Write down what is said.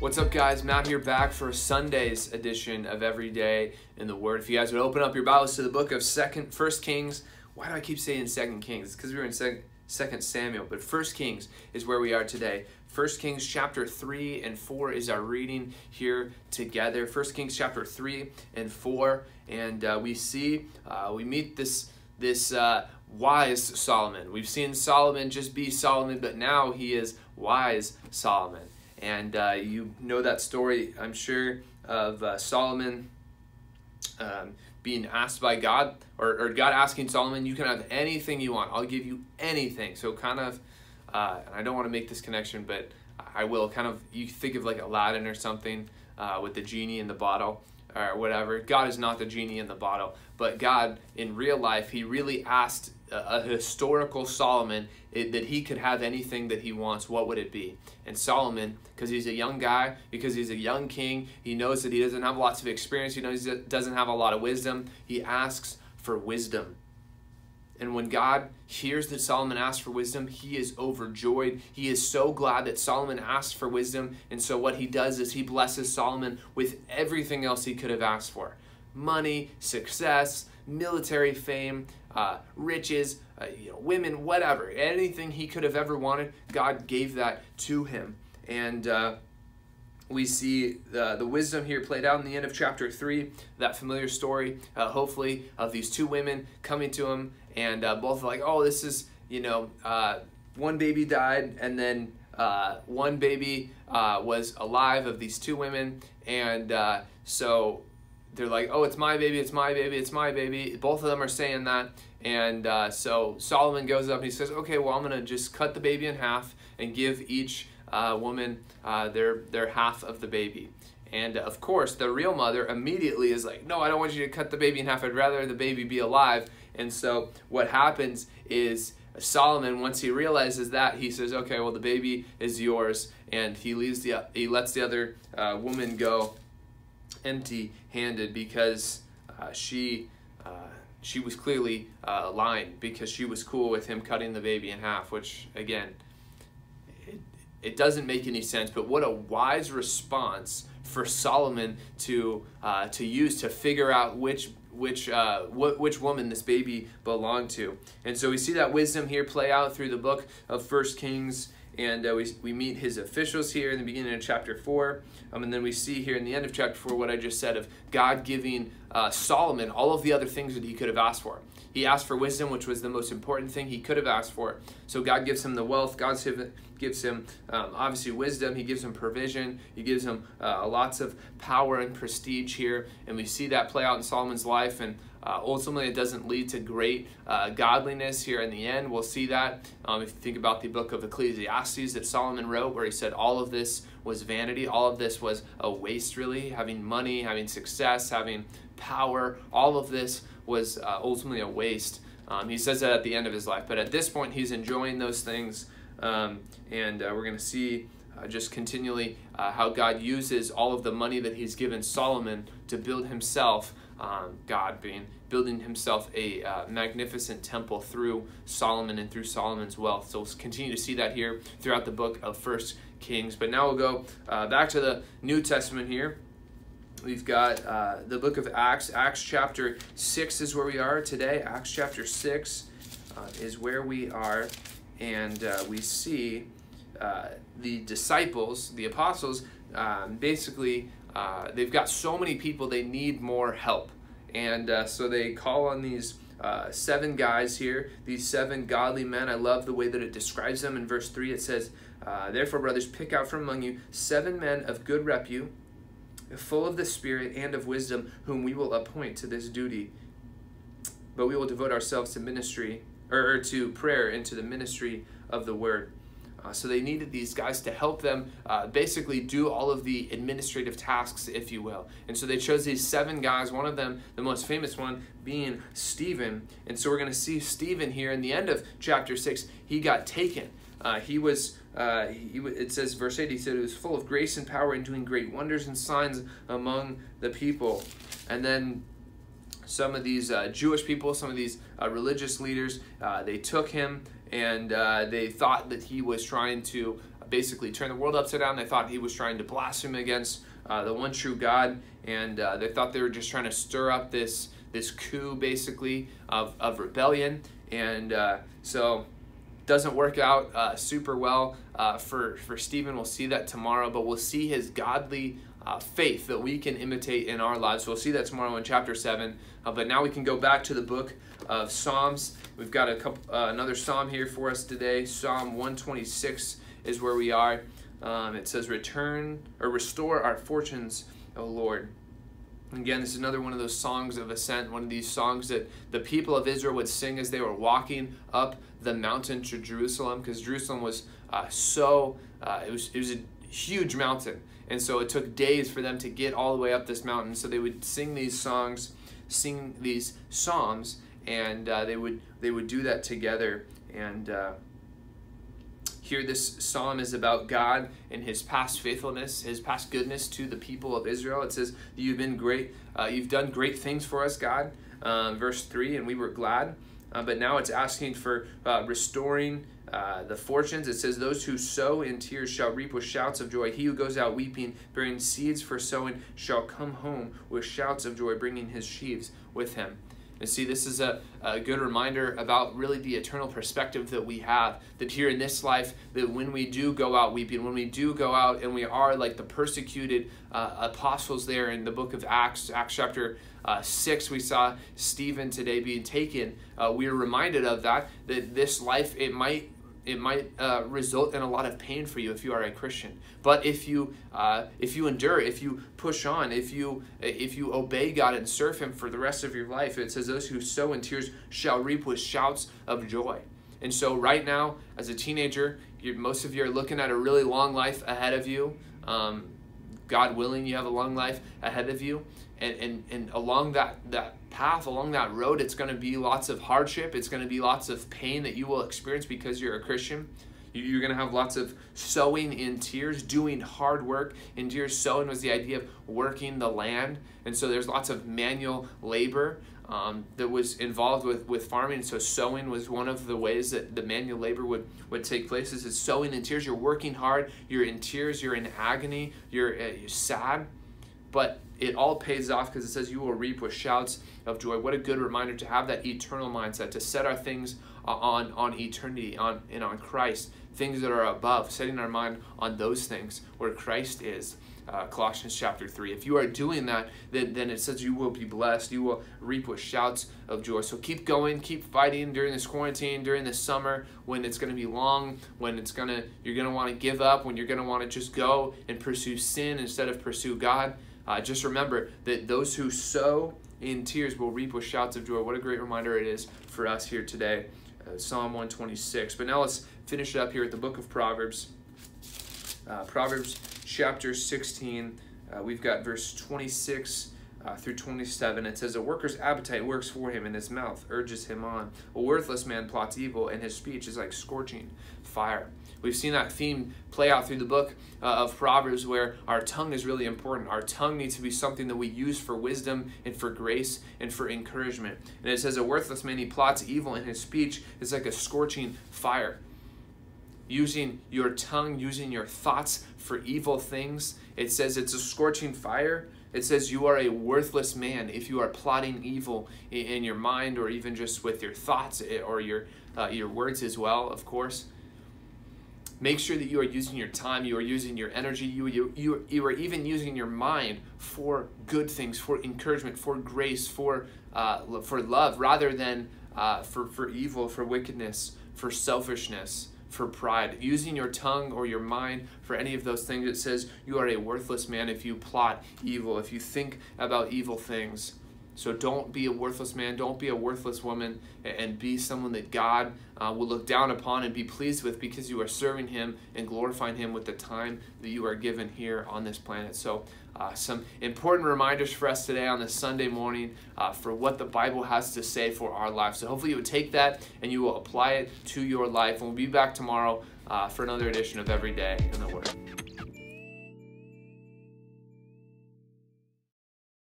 What's up, guys? Matt here, back for Sunday's edition of Every Day in the Word. If you guys would open up your Bibles to the book of First Kings. Why do I keep saying Second Kings? It's because we were in Second Samuel, but First Kings is where we are today. First Kings chapter 3 and 4 is our reading here together. First Kings chapter 3 and 4, and we meet this wise Solomon. We've seen Solomon just be Solomon, but now he is wise Solomon. And you know that story, I'm sure, of Solomon being asked by God, or God asking Solomon, you can have anything you want. I'll give you anything. So kind of, and I don't want to make this connection, but I will. Kind of, you think of like Aladdin or something with the genie in the bottle or whatever. God is not the genie in the bottle, but God in real life, he really asked a historical Solomon that he could have anything that he wants. What would it be? And Solomon, because he's a young guy, because he's a young king, he knows that he doesn't have lots of experience, he knows he doesn't have a lot of wisdom, he asks for wisdom. And when God hears that Solomon asked for wisdom, he is overjoyed. He is so glad that Solomon asked for wisdom. And so what he does is he blesses Solomon with everything else he could have asked for. Money, success, military fame, riches, women, whatever. Anything he could have ever wanted, God gave that to him. And we see the wisdom here played out in the end of chapter 3, that familiar story, hopefully, of these two women coming to him, and both like, oh, this is, one baby died, and then one baby was alive of these two women, and so they're like, oh, it's my baby, it's my baby, it's my baby. Both of them are saying that, and so Solomon goes up and he says, okay, well, I'm going to just cut the baby in half and give each woman their half of the baby. And of course, the real mother immediately is like, no, I don't want you to cut the baby in half. I'd rather the baby be alive. And so what happens is Solomon, once he realizes that, he says, okay, well, the baby is yours. And he lets the other woman go empty-handed because she was clearly lying, because she was cool with him cutting the baby in half, which, again, it doesn't make any sense. But what a wise response for Solomon to use to figure out which woman this baby belonged to. And so we see that wisdom here play out through the book of First Kings, and we meet his officials here in the beginning of chapter 4, and then we see here in the end of chapter 4 what I just said of God giving Solomon all of the other things that he could have asked for. He asked for wisdom, which was the most important thing he could have asked for. So God gives him the wealth. God gives him obviously wisdom. He gives him provision. He gives him lots of power and prestige here. And we see that play out in Solomon's life. And ultimately, it doesn't lead to great godliness here in the end. We'll see that if you think about the book of Ecclesiastes that Solomon wrote, where he said all of this was vanity. All of this was a waste, really. Having money, having success, having power, all of this was ultimately a waste. He says that at the end of his life, but at this point he's enjoying those things, and we're going to see just continually how God uses all of the money that he's given Solomon to build himself, building himself a magnificent temple through Solomon and through Solomon's wealth. So we'll continue to see that here throughout the book of First Kings. But now we'll go back to the New Testament here. We've got the book of Acts. Acts chapter 6 is where we are today. Acts chapter 6 is where we are. And we see the disciples, the apostles, basically, they've got so many people, they need more help. And so they call on these 7 guys here, these 7 godly men. I love the way that it describes them. In verse 3 it says, therefore, brothers, pick out from among you 7 men of good repute, full of the Spirit and of wisdom, whom we will appoint to this duty. But we will devote ourselves to ministry, or to prayer and to the ministry of the word. So they needed these guys to help them basically do all of the administrative tasks, if you will. And so they chose these 7 guys, one of them, the most famous one, being Stephen. And so we're going to see Stephen here in the end of chapter 6. He got taken. It says, verse 8, he said, he was full of grace and power and doing great wonders and signs among the people. And then some of these Jewish people, some of these religious leaders, they took him, and they thought that he was trying to basically turn the world upside down. They thought he was trying to blaspheme against the one true God, and they thought they were just trying to stir up this coup, basically, of rebellion. And so doesn't work out super well for Stephen. We'll see that tomorrow, but we'll see his godly faith that we can imitate in our lives. So we'll see that tomorrow in chapter 7. But now we can go back to the book of Psalms. We've got another psalm here for us today. Psalm 126 is where we are. It says, restore our fortunes, O Lord. Again, this is another one of those songs of ascent, one of these songs that the people of Israel would sing as they were walking up the mountain to Jerusalem, because Jerusalem was it was a huge mountain, and so it took days for them to get all the way up this mountain. So they would sing these songs, sing these psalms, and they would do that together. And here, this psalm is about God and his past faithfulness, his past goodness to the people of Israel. It says, you've been great, you've done great things for us, God. Verse 3, and we were glad. But now it's asking for restoring the fortunes. It says, those who sow in tears shall reap with shouts of joy. He who goes out weeping, bearing seeds for sowing, shall come home with shouts of joy, bringing his sheaves with him. And see, this is a good reminder about really the eternal perspective that we have, that here in this life, that when we do go out weeping, when we do go out and we are like the persecuted apostles there in the book of Acts chapter 6, we saw Stephen today being taken. We are reminded of that this life, it might result in a lot of pain for you if you are a Christian. But if you endure, if you push on, if you obey God and serve him for the rest of your life, it says those who sow in tears shall reap with shouts of joy. And so right now, as a teenager, most of you are looking at a really long life ahead of you. God willing, you have a long life ahead of you. And along that path, along that road, it's going to be lots of hardship. It's going to be lots of pain that you will experience because you're a Christian. You're going to have lots of sowing in tears, doing hard work in tears. Sowing was the idea of working the land. And so there's lots of manual labor that was involved with farming. So sowing was one of the ways that the manual labor would take place. This is sowing in tears. You're working hard. You're in tears. You're in agony. You're sad. But it all pays off because it says you will reap with shouts of joy. What a good reminder to have that eternal mindset, to set our things on eternity, on Christ, things that are above, setting our mind on those things where Christ is. Colossians chapter 3. If you are doing that, then it says you will be blessed. You will reap with shouts of joy. So keep going, keep fighting during this quarantine, during this summer, when it's going to be long, when you're going to want to give up, when you're going to want to just go and pursue sin instead of pursue God. Just remember that those who sow in tears will reap with shouts of joy. What a great reminder it is for us here today. Psalm 126. But now let's finish it up here at the book of Proverbs. Proverbs chapter 16. We've got verse 26 through 27. It says, a worker's appetite works for him, and his mouth urges him on. A worthless man plots evil, and his speech is like scorching fire. We've seen that theme play out through the book of Proverbs, where our tongue is really important. Our tongue needs to be something that we use for wisdom and for grace and for encouragement. And it says, a worthless man, he plots evil, and his speech is like a scorching fire. Using your tongue, using your thoughts for evil things, it says it's a scorching fire. It says you are a worthless man if you are plotting evil in your mind, or even just with your thoughts or your words as well, of course. Make sure that you are using your time, you are using your energy, you are even using your mind for good things, for encouragement, for grace, for love, rather than for evil, for wickedness, for selfishness, for pride. Using your tongue or your mind for any of those things, it says you are a worthless man if you plot evil, if you think about evil things. So don't be a worthless man, don't be a worthless woman, and be someone that God will look down upon and be pleased with, because you are serving him and glorifying him with the time that you are given here on this planet. So some important reminders for us today on this Sunday morning for what the Bible has to say for our lives. So hopefully you would take that and you will apply it to your life. And we'll be back tomorrow for another edition of Every Day in the Word.